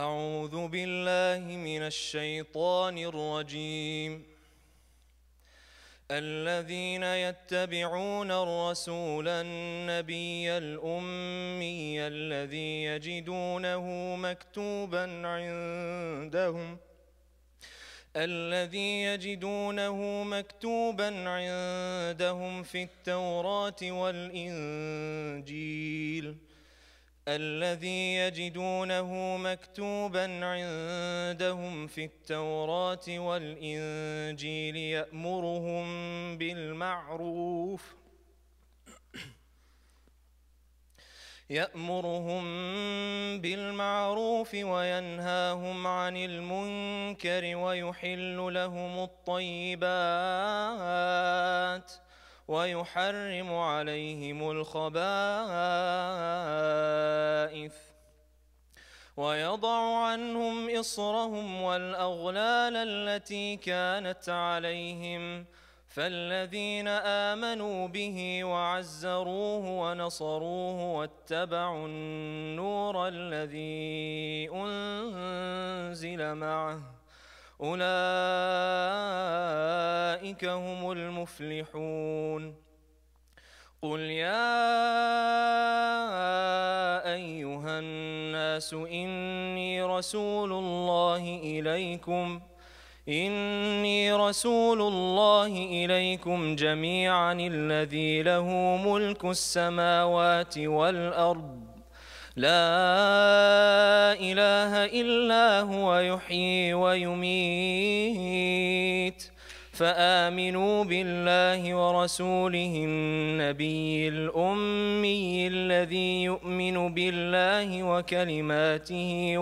أعوذ بالله من الشيطان الرجيم. الذين يتبعون الرسول النبي الأمي الذي يجدونه مكتوبا عندهم في التوراة والإنجيل يأمرهم بالمعروف وينهاهم عن المنكر ويحل لهم الطيبات ويحرم عليهم الخبائث ويضع عنهم إصرهم والأغلال التي كانت عليهم، فالذين آمنوا به وعزروه ونصروه واتبعوا النور الذي أنزل معه أولئك هم المفلحون. قل يا أيها الناس إني رسول الله إليكم جميعا الذي له ملك السماوات والأرض لا إله إلا هو يحيي ويميت، فآمنوا بالله ورسوله النبي الأمي الذي يؤمن بالله وكلماته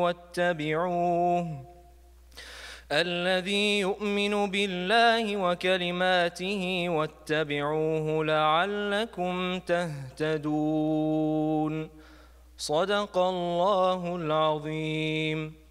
واتبعوه لعلكم تهتدون. صدق الله العظيم.